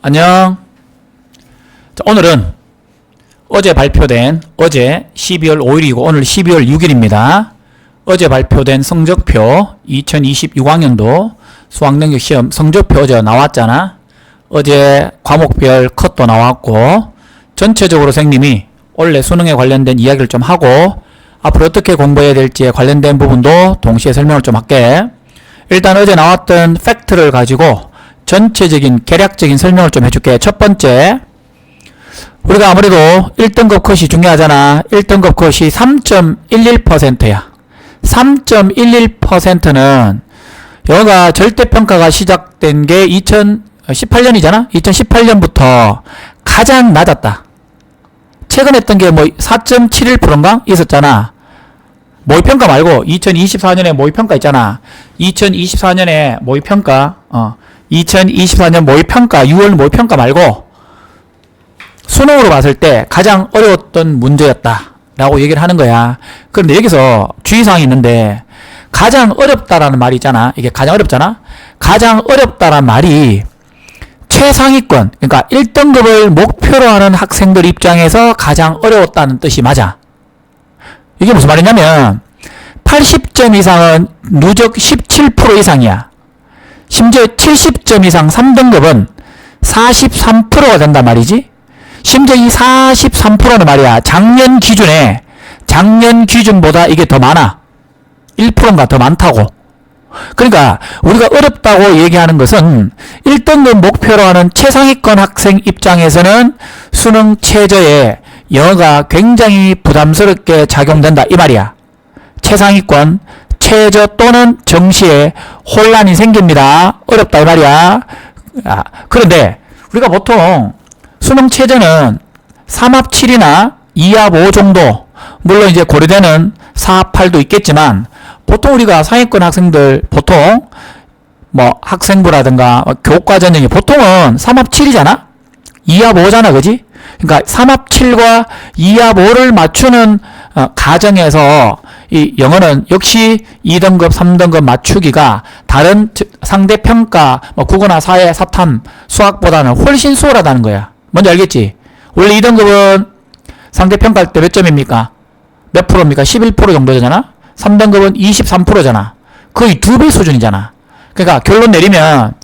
안녕. 자, 오늘은 어제 12월 5일이고 오늘 12월 6일입니다. 어제 발표된 성적표 2026학년도 수학능력 시험 성적표 어제 나왔잖아. 어제 과목별 컷도 나왔고 전체적으로 선생님이 원래 수능에 관련된 이야기를 좀 하고 앞으로 어떻게 공부해야 될지에 관련된 부분도 동시에 설명을 좀 할게. 일단 어제 나왔던 팩트를 가지고 전체적인 계략적인 설명을 좀 해줄게. 첫 번째, 우리가 아무래도 1등급 컷이 중요하잖아. 1등급 컷이 3.11%야. 3.11%는 영어가 절대평가가 시작된 게 2018년이잖아. 2018년부터 가장 낮았다. 최근 했던 게 뭐 4.71%인가 있었잖아. 모의평가 말고 2024년에 모의평가 있잖아. 2024년에 모의평가 2024년 모의평가 6월 모의평가 말고 수능으로 봤을 때 가장 어려웠던 문제였다 라고 얘기를 하는 거야. 그런데 여기서 주의사항이 있는데 가장 어렵다라는 말이 있잖아. 이게 가장 어렵잖아. 가장 어렵다라는 말이 최상위권, 그러니까 1등급을 목표로 하는 학생들 입장에서 가장 어려웠다는 뜻이 맞아. 이게 무슨 말이냐면 80점 이상은 누적 17% 이상이야. 심지어 70점 이상 3등급은 43%가 된단 말이지. 심지어 이 43%는 말이야 작년 기준보다 이게 더 많아. 1%인가 더 많다고. 그러니까 우리가 어렵다고 얘기하는 것은 1등급 목표로 하는 최상위권 학생 입장에서는 수능 최저에 영어가 굉장히 부담스럽게 작용된다 이 말이야. 최상위권 최저 또는 정시에 혼란이 생깁니다. 어렵다 이 말이야. 그런데 우리가 보통 수능 최저는 3합 7이나 2합 5 정도, 물론 이제 고려되는 4합 8도 있겠지만 보통 우리가 상위권 학생들 보통 뭐 학생부라든가 교과 전형이 보통은 3합 7이잖아. 2합 5잖아, 그지? 그러니까 3합 7과 2합 5를 맞추는 가정에서 이 영어는 역시 2등급, 3등급 맞추기가 다른 상대평가 국어나 사회, 사탐, 수학보다는 훨씬 수월하다는 거야. 뭔지 알겠지? 원래 2등급은 상대평가할 때 몇 점입니까? 몇 프로입니까? 11% 정도 되잖아? 3등급은 23%잖아. 거의 2배 수준이잖아. 그러니까 결론 내리면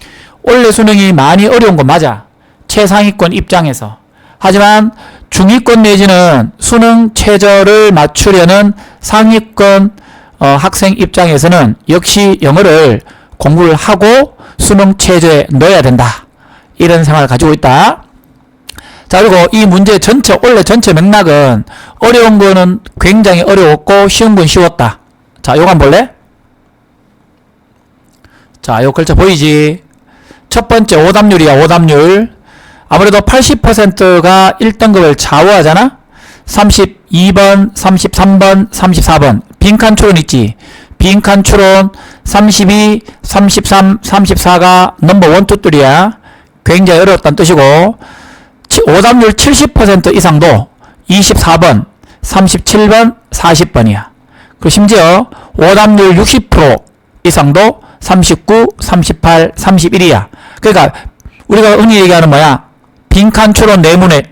원래 수능이 많이 어려운 건 맞아. 최상위권 입장에서. 하지만 중위권 내지는 수능 최저를 맞추려는 상위권 학생 입장에서는 역시 영어를 공부를 하고 수능 최저에 넣어야 된다. 이런 생각을 가지고 있다. 자, 그리고 이 문제 전체, 원래 전체 맥락은 어려운 거는 굉장히 어려웠고 쉬운 건 쉬웠다. 자, 요거 한번 볼래? 자, 요 글자 보이지? 첫 번째 오답률이야, 오답률. 아무래도 80%가 1등급을 좌우하잖아? 32번, 33번, 34번. 빈칸 추론 있지? 빈칸 추론 32, 33, 34가 넘버 1, 2, 3이야. 굉장히 어려웠다는 뜻이고, 오답률 70% 이상도 24번, 37번, 40번이야. 그리고 심지어 오답률 60% 이상도 39, 38, 31이야. 그러니까 우리가 흔히 얘기하는 뭐야? 빈칸 추론 네 문제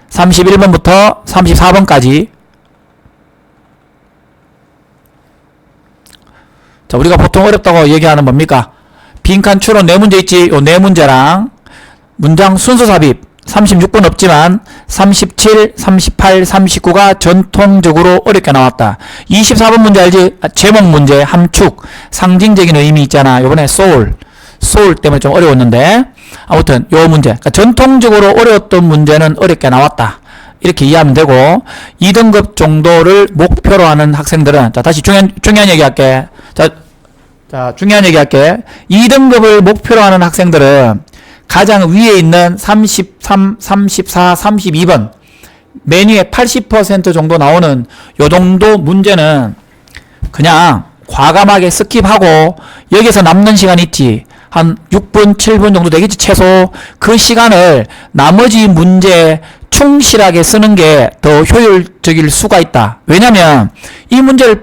31번부터 34번까지. 자, 우리가 보통 어렵다고 얘기하는 뭡니까? 빈칸 추론 네 문제 있지? 요 네 문제랑 문장 순서 삽입 36번 없지만 37, 38, 39가 전통적으로 어렵게 나왔다. 24번 문제 알지? 제목 문제, 함축, 상징적인 의미 있잖아. 요번에 soul 때문에 좀 어려웠는데 아무튼 요 문제, 그러니까 전통적으로 어려웠던 문제는 어렵게 나왔다. 이렇게 이해하면 되고 2등급 정도를 목표로 하는 학생들은 자, 다시 중요한 얘기 할게. 자, 중요한 얘기 할게. 2등급을 목표로 하는 학생들은 가장 위에 있는 33, 34, 32번 메뉴에 80% 정도 나오는 요 정도 문제는 그냥 과감하게 스킵하고 여기서 남는 시간 있지. 한 6분, 7분 정도 되겠지, 최소. 그 시간을 나머지 문제에 충실하게 쓰는 게 더 효율적일 수가 있다. 왜냐면 이 문제를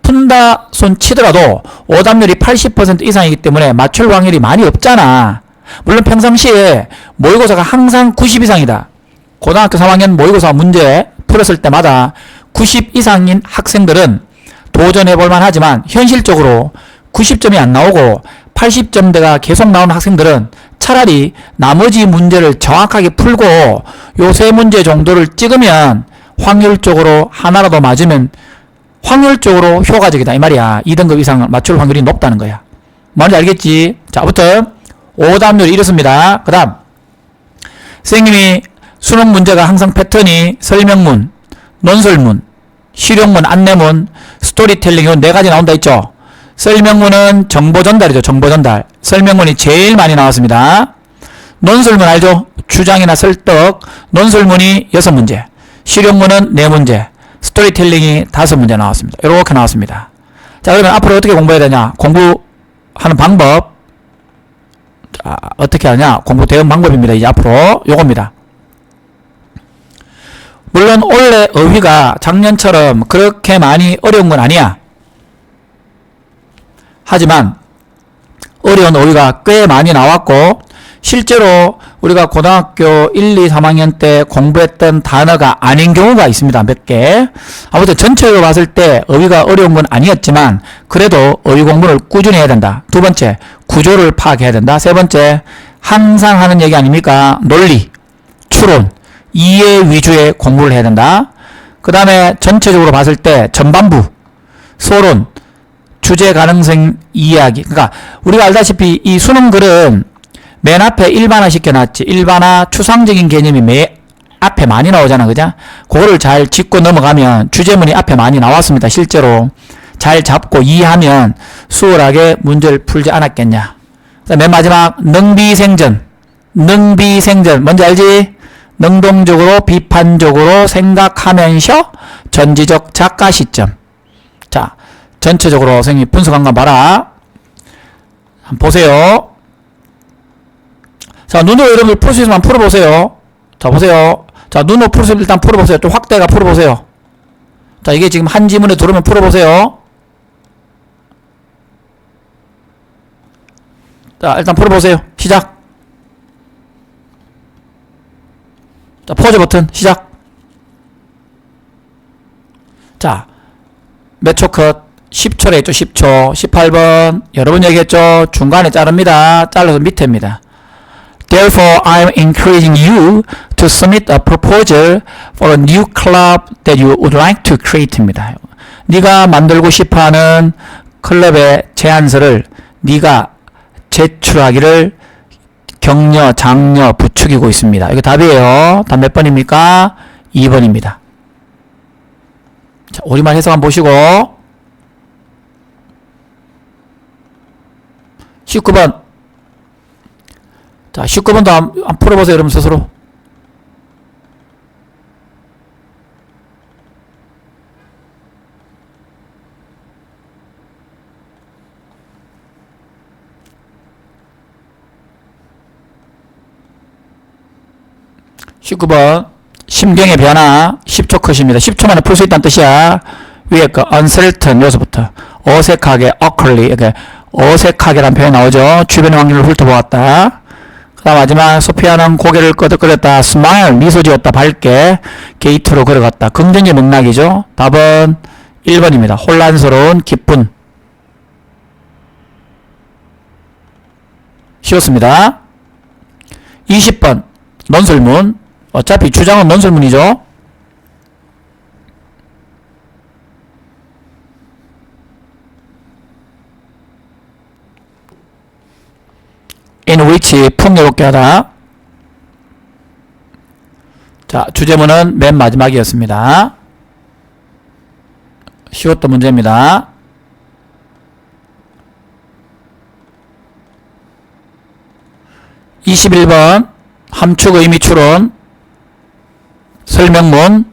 푼다 손 치더라도 오답률이 80% 이상이기 때문에 맞출 확률이 많이 없잖아. 물론 평상시에 모의고사가 항상 90 이상이다. 고등학교 3학년 모의고사 문제 풀었을 때마다 90 이상인 학생들은 도전해볼 만하지만 현실적으로 90점이 안 나오고 80점대가 계속 나오는 학생들은 차라리 나머지 문제를 정확하게 풀고 요 세 문제 정도를 찍으면 확률적으로 하나라도 맞으면 확률적으로 효과적이다 이 말이야. 2등급 이상을 맞출 확률이 높다는 거야. 뭔지 알겠지? 자, 아무튼 오답률이 이렇습니다. 그 다음 선생님이 수능 문제가 항상 패턴이 설명문, 논설문, 실용문, 안내문, 스토리텔링 요 네 가지 나온다 했죠. 설명문은 정보 전달이죠. 정보 전달. 설명문이 제일 많이 나왔습니다. 논설문 알죠? 주장이나 설득. 논설문이 6문제. 실용문은 4문제. 스토리텔링이 5문제 나왔습니다. 이렇게 나왔습니다. 자, 그러면 앞으로 어떻게 공부해야 되냐? 공부하는 방법. 자, 어떻게 하냐? 공부 대응 방법입니다. 이제 앞으로 요겁니다. 물론 올해 어휘가 작년처럼 그렇게 많이 어려운 건 아니야. 하지만 어려운 어휘가 꽤 많이 나왔고 실제로 우리가 고등학교 1, 2, 3학년 때 공부했던 단어가 아닌 경우가 있습니다. 몇 개. 아무튼 전체로 봤을 때 어휘가 어려운 건 아니었지만 그래도 어휘 공부를 꾸준히 해야 된다. 두 번째, 구조를 파악해야 된다. 세 번째, 항상 하는 얘기 아닙니까? 논리, 추론, 이해 위주의 공부를 해야 된다. 그 다음에 전체적으로 봤을 때 전반부, 소론, 주제 가능성 이야기. 그러니까 우리가 알다시피 이 수능글은 맨 앞에 일반화 시켜놨지. 일반화 추상적인 개념이 맨 앞에 많이 나오잖아. 그죠? 그거를 잘 짚고 넘어가면 주제문이 앞에 많이 나왔습니다. 실제로 잘 잡고 이해하면 수월하게 문제를 풀지 않았겠냐. 맨 마지막 능비생전. 능비생전 뭔지 알지? 능동적으로 비판적으로 생각하면서 전지적 작가 시점. 자, 전체적으로 선생님 분석한 거 봐라. 한번 보세요. 자, 눈으로 여러분들 풀 수 있으면 풀어보세요. 자, 보세요. 자, 눈으로 풀 수 있으면 일단 풀어보세요. 좀 확대가 풀어보세요. 자, 이게 지금 한 지문에 들어오면 풀어보세요. 자, 일단 풀어보세요. 시작. 자, 포즈 버튼 시작. 자, 몇 초 컷? 10초래 했죠. 10초. 18번. 여러분 얘기했죠. 중간에 자릅니다. 잘라서 밑에입니다. Therefore, I am encouraging you to submit a proposal for a new club that you would like to create입니다. 네가 만들고 싶어하는 클럽의 제안서를 네가 제출하기를 격려, 장려, 부추기고 있습니다. 이거 답이에요. 답 몇 번입니까? 2번입니다. 자, 우리말 해석 한번 보시고 19번. 자, 19번도 한번 풀어보세요. 여러분 스스로. (19번) 심경의 변화 10초 컷입니다. 10초 만에 풀 수 있다는 뜻이야. 위에 거 uncertain 여기서부터 어색하게 awkwardly 이렇게 어색하게란 표현이 나오죠. 주변의 환경을 훑어보았다. 그 다음 마지막 소피아는 고개를 끄덕거렸다. smile 미소 지었다. 밝게 게이트로 걸어갔다. 긍정적 맥락이죠. 답은 1번입니다. 혼란스러운 기쁜. 쉬웠습니다. 20번 논설문. 어차피 주장은 논설문이죠. in which 풍요롭게 하다. 자, 주제문은 맨 마지막이었습니다. 쉬웠던 문제입니다. 21번 함축 의미 추론 설명문.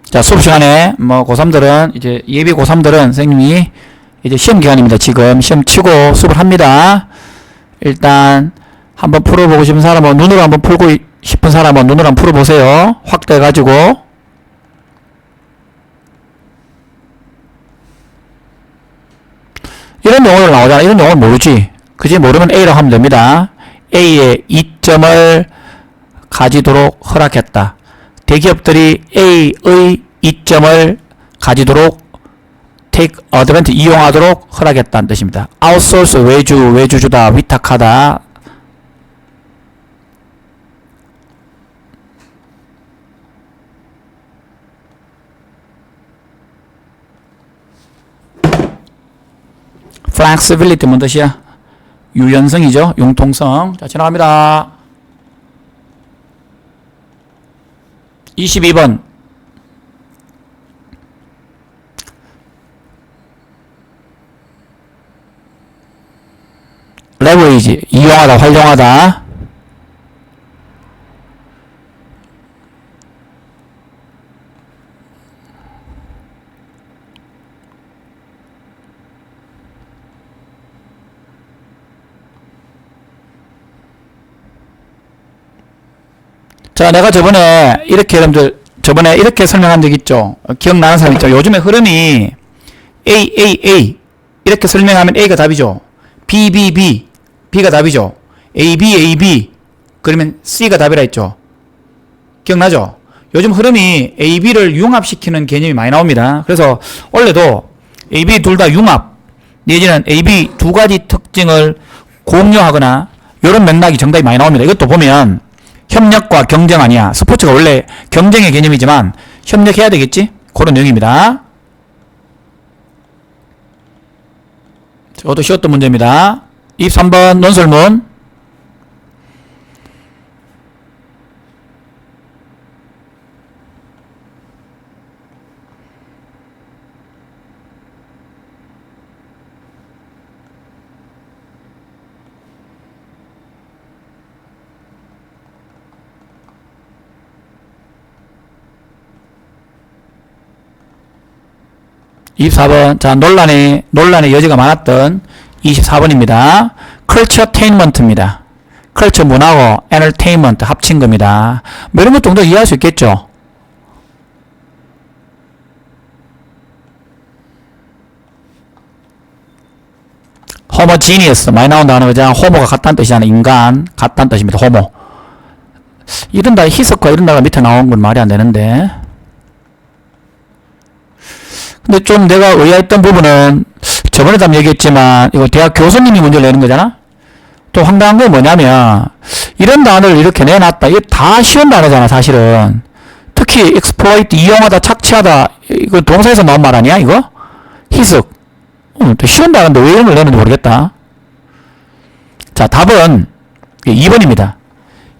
자, 수업 시간에 고3들은 이제 예비 고3들은 선생님이 이제 시험 기간입니다. 지금 시험 치고 수업을 합니다. 일단 한번 풀어보고 싶은 사람은 눈으로 한번 풀고 싶은 사람은 눈으로 한번 풀어보세요. 확대해가지고. 이런 용어를 나오잖아. 이런 용어를 모르지. 그지? 모르면 A라고 하면 됩니다. A의 이점을 가지도록 허락했다. 대기업들이 A의 이점을 가지도록 take advantage, 이용하도록 허락했다는 뜻입니다. outsource, 외주주다, 위탁하다. flexibility 뭔 뜻이야? 유연성이죠. 융통성. 자, 지나갑니다. 22번. leverage, 이용하다, 활용하다. 자, 내가 저번에 이렇게 여러분들 저번에 이렇게 설명한 적 있죠? 기억나는 사람 있죠? 요즘에 흐름이 A 이렇게 설명하면 A가 답이죠. B B가 답이죠. AB 그러면 C가 답이라 했죠. 기억나죠? 요즘 흐름이 A, B를 융합시키는 개념이 많이 나옵니다. 그래서 원래도 A, B 둘 다 융합 내지는 A, B 두 가지 특징을 공유하거나 이런 맥락이 정답이 많이 나옵니다. 이것도 보면 협력과 경쟁 아니야. 스포츠가 원래 경쟁의 개념이지만 협력해야 되겠지? 그런 내용입니다. 저도 쉬웠던 문제입니다. 23번 논설문. (24번) 자, 논란의 여지가 많았던 24번입니다. culturetainment입니다. culture 문화고 entertainment 합친 겁니다. 뭐 이런 것 정도 이해할 수 있겠죠? homogeneous 많이 나온 단어죠. homo가 같다는 뜻이잖아요. 인간 같다는 뜻입니다. homo. 이런 다 희석과 이런 다가 밑에 나온 건 말이 안 되는데. 근데 좀 내가 의아했던 부분은 저번에도 한번 얘기했지만 이거 대학 교수님이 문제를 내는 거잖아. 또 황당한 건 뭐냐면 이런 단어를 이렇게 내놨다. 이게 다 쉬운 단어잖아 사실은. 특히 exploit 이용하다 착취하다 이거 동사에서 나온 말 아니야 이거? 희석. 또 쉬운 단어인데 왜 이런 걸 내는지 모르겠다. 자, 답은 2번입니다.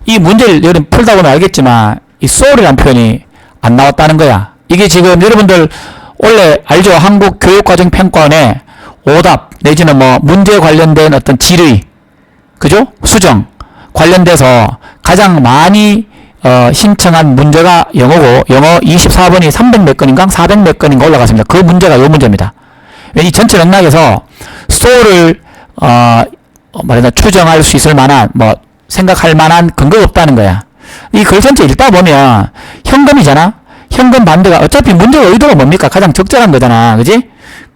이 문제를 여러분 풀다 보면 알겠지만 이 soul이라는 표현이 안 나왔다는 거야. 이게 지금 여러분들 원래 알죠? 한국교육과정평가원에 오답 내지는 뭐 문제 관련된 어떤 질의, 그죠? 수정 관련돼서 가장 많이 신청한 문제가 영어고 영어 24번이 300 몇 건인가 400 몇 건인가 올라갔습니다. 그 문제가 요 문제입니다. 이 전체 맥락에서 소를 말하자 추정할 수 있을 만한 뭐 생각할 만한 근거가 없다는 거야. 이 글 전체 읽다 보면 현금이잖아. 현금 반대가 어차피 문제의 의도가 뭡니까? 가장 적절한 거잖아. 그지?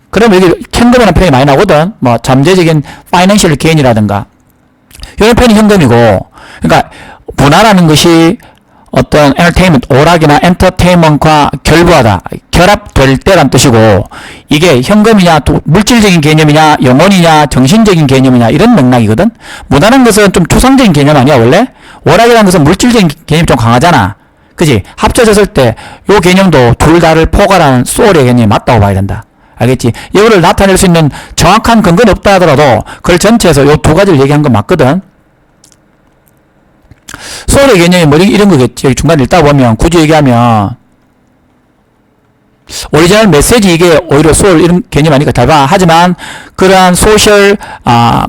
그러면 여기 현금이라는 표현이 많이 나오거든. 뭐 잠재적인 financial gain이라든가 이런 표현이 현금이고, 그러니까 문화라는 것이 어떤 entertainment, 오락이나 entertainment과 결부하다, 결합될 때란 뜻이고, 이게 현금이냐, 물질적인 개념이냐, 영혼이냐, 정신적인 개념이냐 이런 맥락이거든. 문화라는 것은 좀 추상적인 개념 아니야 원래? 오락이라는 것은 물질적인 개념이 좀 강하잖아. 그지? 합쳐졌을 때 요 개념도 둘 다를 포괄하는 소울의 개념이 맞다고 봐야 된다. 알겠지? 이거를 나타낼 수 있는 정확한 근거는 없다 하더라도 글 전체에서 요 두 가지를 얘기한 건 맞거든. 소울의 개념이 뭐 이런 거겠지. 여기 중간에 읽다 보면 굳이 얘기하면 오리지널 메시지 이게 오히려 소울 이런 개념 아니까 잘 봐. 하지만 그러한 소셜,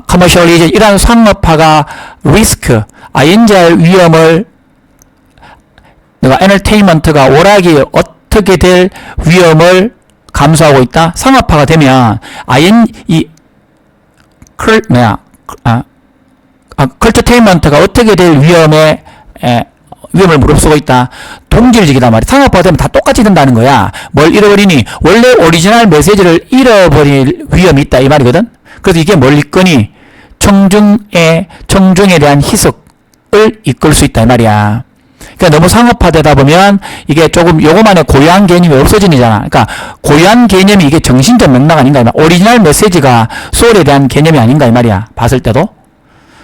커머셜리즘 이러한 상업화가 리스크, ING의 위험을 내가 엔터테인먼트가 오락이 어떻게 될 위험을 감수하고 있다. 상업화가 되면 컬처테인먼트가 어떻게 될 위험을 무릅쓰고 있다. 동질적이단 말이야. 상업화 되면 다 똑같이 된다는 거야. 뭘 잃어버리니? 원래 오리지널 메시지를 잃어버릴 위험이 있다 이 말이거든. 그래서 이게 뭘 이끄니? 청중에 대한 희석을 이끌 수 있다 이 말이야. 그러니까 너무 상업화되다 보면 이게 조금 요거만의 고유한 개념이 없어지잖아. 그러니까 고유한 개념이 이게 정신적 맥락 아닌가 이 말이야. 오리지널 메시지가 소울에 대한 개념이 아닌가 이 말이야. 봤을 때도.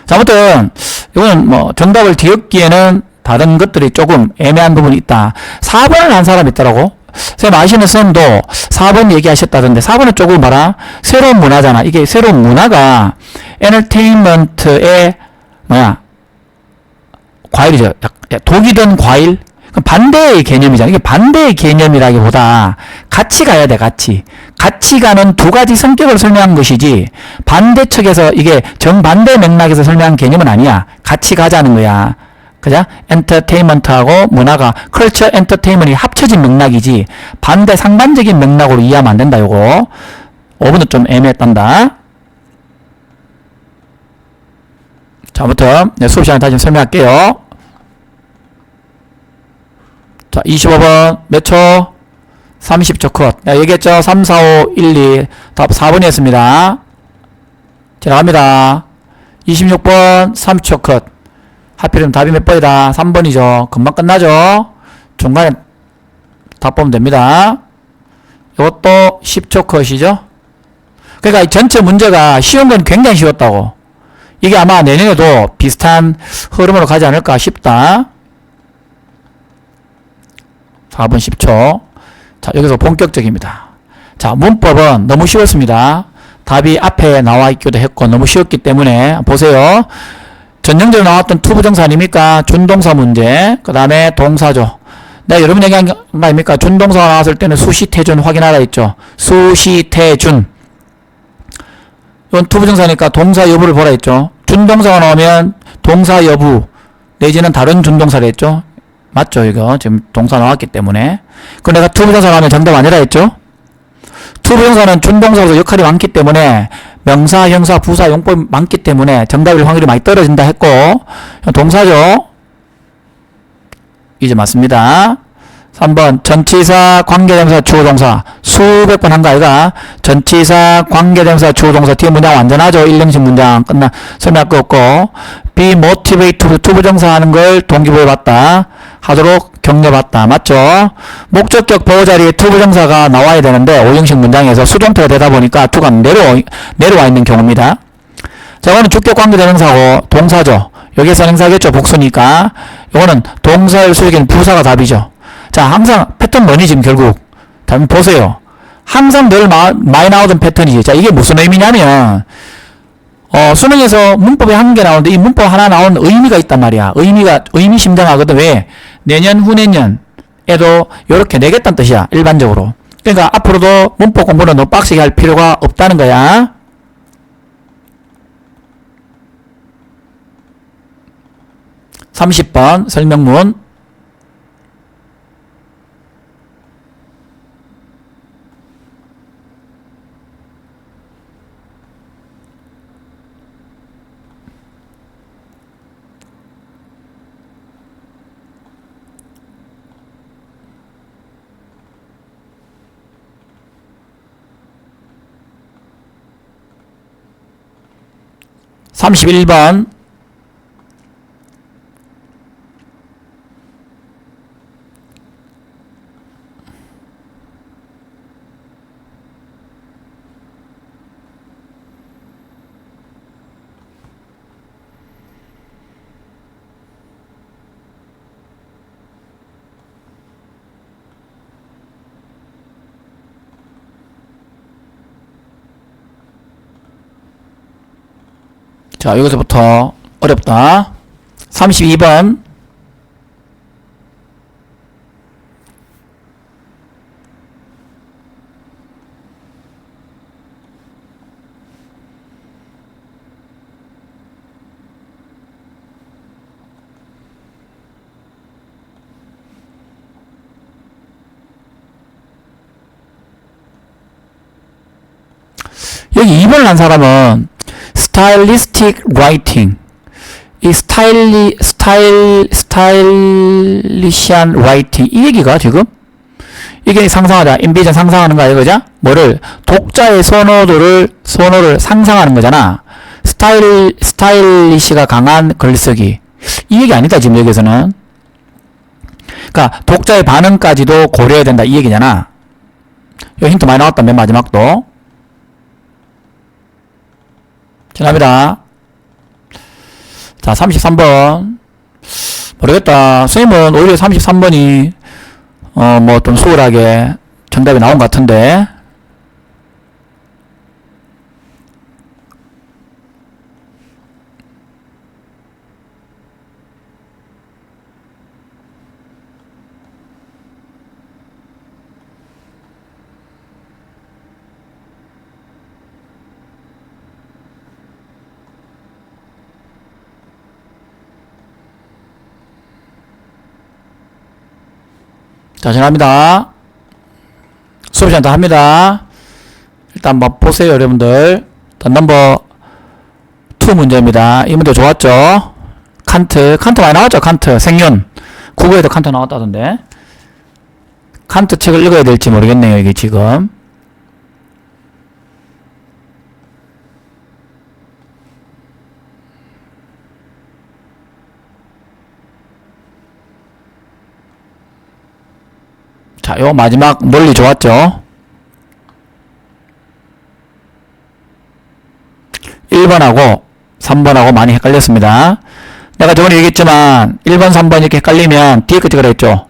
자, 아무튼 이거는 뭐 정답을 뒤엎기에는 다른 것들이 조금 애매한 부분이 있다. 4번을 한 사람이 있더라고. 선생님 아시는 선생님도 4번 얘기하셨다던데 4번은 조금 봐라. 새로운 문화잖아. 이게 새로운 문화가 엔터테인먼트의 과일이죠. 독이 든 과일? 반대의 개념이잖아. 이게 반대의 개념이라기보다 같이 가야 돼, 같이. 같이 가는 두 가지 성격을 설명한 것이지 반대측에서 이게 정반대 맥락에서 설명한 개념은 아니야. 같이 가자는 거야. 그죠? 엔터테인먼트하고 문화가 컬처 엔터테인먼트이 합쳐진 맥락이지 반대 상반적인 맥락으로 이해하면 안 된다, 요거. 5번은 좀 애매했단다. 자, 아무튼 수업 시간에 다시 설명할게요. 자, 25번 몇 초? 30초 컷. 야, 얘기했죠? 3, 4, 5, 1, 2. 답 4번이었습니다. 지나갑니다. 26번 30초 컷. 하필이면 답이 몇 번이다? 3번이죠. 금방 끝나죠? 중간에 답 보면 됩니다. 이것도 10초 컷이죠? 그러니까 이 전체 문제가 쉬운 건 굉장히 쉬웠다고. 이게 아마 내년에도 비슷한 흐름으로 가지 않을까 싶다. 4번 10초. 자, 여기서 본격적입니다. 자, 문법은 너무 쉬웠습니다. 답이 앞에 나와 있기도 했고 너무 쉬웠기 때문에 보세요. 전형적으로 나왔던 투부정사 아닙니까? 준동사 문제. 그 다음에 동사죠. 내가 여러분 얘기한 거 아닙니까? 준동사가 나왔을 때는 수시태준 확인하라 했죠. 수시태준. 이건 투부정사니까 동사 여부를 보라 했죠. 준동사가 나오면 동사 여부 내지는 다른 준동사를 했죠. 맞죠? 이거 지금 동사 나왔기 때문에. 그 내가 투부정사 나오면 정답 아니라 했죠. 투부정사는 준동사로서 역할이 많기 때문에 명사, 형사, 부사, 용법이 많기 때문에 정답일 확률이 많이 떨어진다 했고 동사죠. 이제 맞습니다. 3번 전치사, 관계대명사, 주어동사 수백 번 한 거 아이가? 전치사, 관계대명사, 주어동사 뒤에 문장 완전하죠. 1형식 문장 끝나 설명할 거 없고 be motivated 투부정사 하는 걸 동기부여받다 하도록 격려받다. 맞죠? 목적격 보호 자리에 투부정사가 나와야 되는데 5형식 문장에서 수동태가 되다 보니까 투가 내려와 있는 경우입니다. 자, 이거는 주격 관계대명사고 동사죠. 여기서 행사겠죠. 복수니까 이거는 동사일 수격인 부사가 답이죠. 자, 항상 패턴 뭐니 지금 결국? 한번 보세요. 항상 늘 많이 나오던 패턴이지. 자, 이게 무슨 의미냐면 수능에서 문법이 한 개 나오는데 이 문법 하나 나오는 의미가 있단 말이야. 의미심장하거든. 왜? 내년, 후내년에도 이렇게 내겠다는 뜻이야. 일반적으로. 그러니까 앞으로도 문법 공부는 너무 빡세게 할 필요가 없다는 거야. (30번) 설명문. (31번) 자, 여기서부터 어렵다. 32번. 여기 2번을 한 사람은 stylistic writing 이 스타일리시한 라이팅, 이 얘기가 지금? 이게 상상하다. 인비전 상상하는 거야, 이거죠? 뭐를? 독자의 선호를 상상하는 거잖아. 스타일리시가 강한 글쓰기. 이 얘기 아니다, 지금 여기서는. 그니까, 독자의 반응까지도 고려해야 된다, 이 얘기잖아. 요 힌트 많이 나왔다, 맨 마지막도. 지납니다. 자, 33번. 모르겠다. 선생님은 오히려 33번이, 뭐, 좀 수월하게 정답이 나온 것 같은데. 자, 지납니다. 수업 시간 다 합니다. 일단 한번 보세요, 여러분들. 일단 넘버 2 문제입니다. 이 문제 좋았죠? 칸트 많이 나왔죠? 칸트, 생윤. 국어에도 칸트 나왔다던데. 칸트 책을 읽어야 될지 모르겠네요, 이게 지금. 자, 요 마지막 논리 좋았죠? 1번하고 3번하고 많이 헷갈렸습니다. 내가 저번에 얘기했지만 1번, 3번 이렇게 헷갈리면 뒤에 거 찍으라 했죠.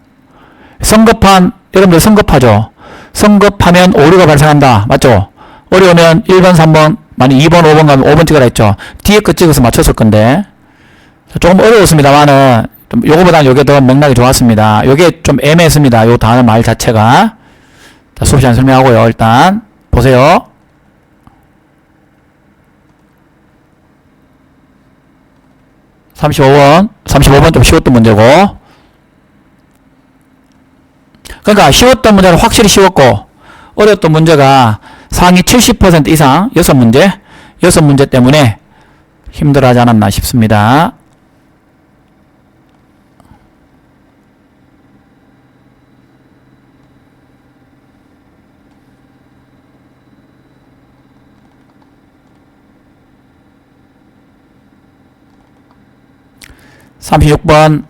여러분들 성급하죠? 성급하면 오류가 발생한다. 맞죠? 어려우면 1번, 3번, 만약 2번, 5번 가면 5번 찍으라 했죠. 뒤에 거 찍어서 맞췄을 건데. 조금 어려웠습니다만은 좀 요거보다는 요게 더 맥락이 좋았습니다. 요게 좀 애매했습니다. 요 단어 말 자체가. 자, 수업 시간 설명하고요. 일단 보세요. (35번) 좀 쉬웠던 문제고. 그러니까 쉬웠던 문제는 확실히 쉬웠고 어려웠던 문제가 상위 70% 이상 6문제 때문에 힘들어하지 않았나 싶습니다. (36번)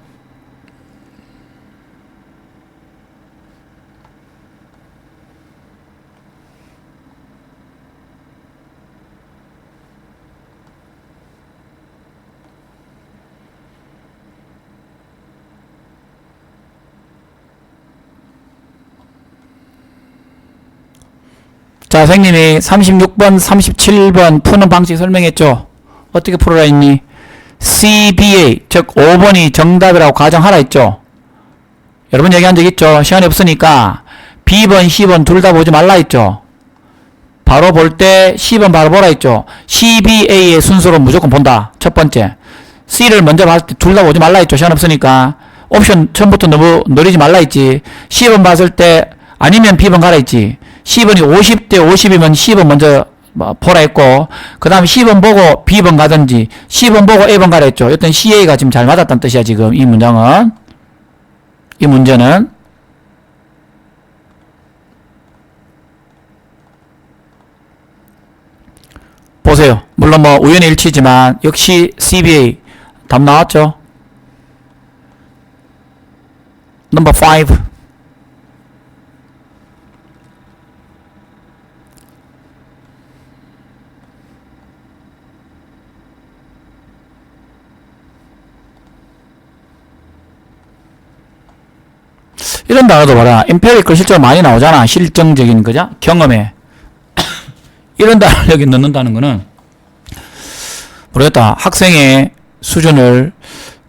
자, 선생님이 36번, 37번 푸는 방식 설명했죠? 어떻게 풀어라 했니? CBA, 즉 5번이 정답이라고 가정하라 했죠? 여러분 얘기한 적 있죠? 시간이 없으니까 B번, C번 둘 다 보지 말라 했죠? 바로 볼 때 C번 바로 보라 했죠? CBA의 순서로 무조건 본다. 첫 번째. C를 먼저 봤을 때 둘 다 보지 말라 했죠? 시간 없으니까. 옵션 처음부터 너무 노리지 말라 했지. C번 봤을 때 아니면 B번 가라 했지. C번이 50대 50이면 C번 먼저 보라 했고, 그 다음에 C번 보고 B번 가든지 C번 보고 A번 가라 했죠. 여튼 CA가 지금 잘 맞았다는 뜻이야. 지금 이 문장은, 이 문제는. 보세요. 물론 뭐 우연의 일치지만 역시 CBA 답 나왔죠. 넘버 5. 이런 단어도 봐라. empirical 실제로 많이 나오잖아. 실증적인 거죠? 경험에. 이런 단어를 여기 넣는다는 거는 모르겠다. 학생의 수준을,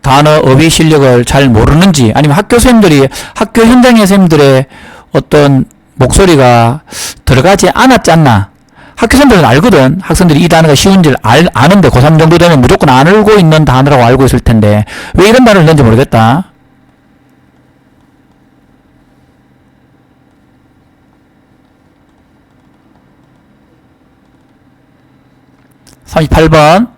단어 어휘 실력을 잘 모르는지, 아니면 학교 현장의 선생님들의 어떤 목소리가 들어가지 않았지 않나. 학교 선생님들은 알거든. 학생들이 이 단어가 쉬운지를 아는데 고3 정도 되면 무조건 알고 있는 단어라고 알고 있을 텐데 왜 이런 단어를 넣는지 모르겠다. 38번.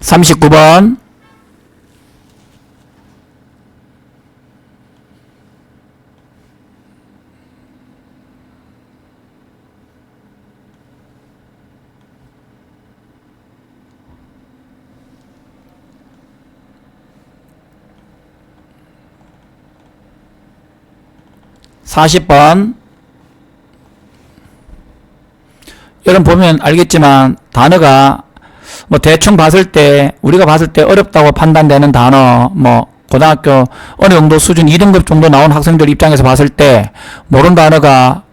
39번. (40번) 여러분 보면 알겠지만 단어가 뭐 대충 봤을 때 우리가 봤을 때 어렵다고 판단되는 단어 뭐 고등학교 어느 정도 수준 2등급 정도 나온 학생들 입장에서 봤을 때 모르는 단어가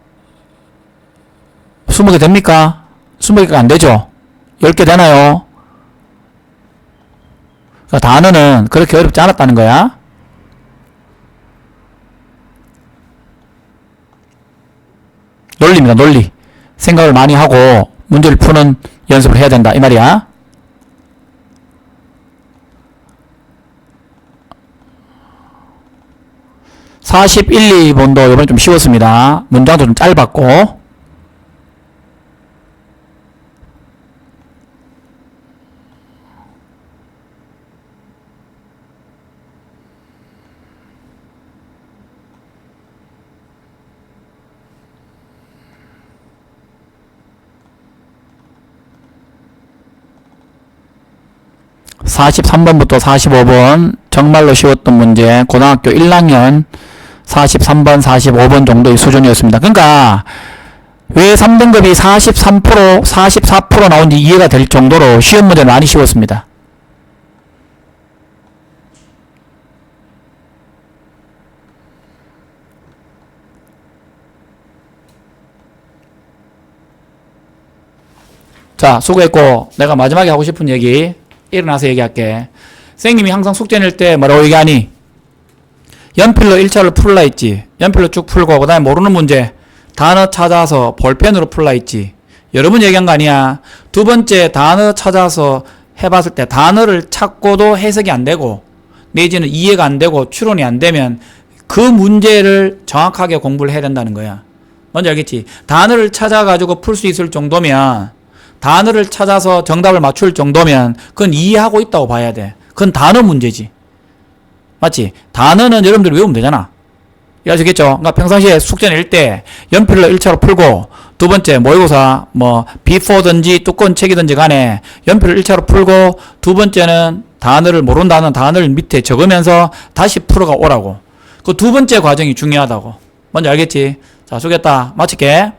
20개 됩니까? 20개가 안 되죠? 10개 되나요? 그러니까 단어는 그렇게 어렵지 않았다는 거야. 논리입니다. 논리. 생각을 많이 하고 문제를 푸는 연습을 해야 된다 이 말이야. (41, 2번도) 이번에 좀 쉬웠습니다. 문장도 좀 짧았고. (43번부터) (45번) 정말로 쉬웠던 문제 고등학교 1학년 43번 45번 정도의 수준이었습니다. 그러니까 왜 3등급이 43% 44% 나온지 이해가 될 정도로 쉬운 문제 많이 쉬웠습니다. 자, 수고했고 내가 마지막에 하고 싶은 얘기 일어나서 얘기할게. 선생님이 항상 숙제 낼 때 뭐라고 얘기하니? 연필로 1차를 풀라 했지. 연필로 쭉 풀고 그 다음에 모르는 문제 단어 찾아서 볼펜으로 풀라 했지. 여러 번 얘기한 거 아니야. 두 번째 단어 찾아서 해봤을 때 단어를 찾고도 해석이 안 되고 내지는 이해가 안 되고 추론이 안 되면 그 문제를 정확하게 공부를 해야 된다는 거야. 뭔지 알겠지? 단어를 찾아가지고 풀 수 있을 정도면 단어를 찾아서 정답을 맞출 정도면 그건 이해하고 있다고 봐야 돼. 그건 단어 문제지. 맞지? 단어는 여러분들 외우면 되잖아. 이해하시겠죠? 그러니까 평상시에 숙제 낼 때 연필로 1차로 풀고 두 번째 모의고사 뭐 B4든지 두꺼운 책이든지 간에 연필로 1차로 풀고 두 번째는 단어를 모르는 단어를 밑에 적으면서 다시 풀어가 오라고. 그 두 번째 과정이 중요하다고. 뭔지 알겠지? 자, 수고했다. 마칠게.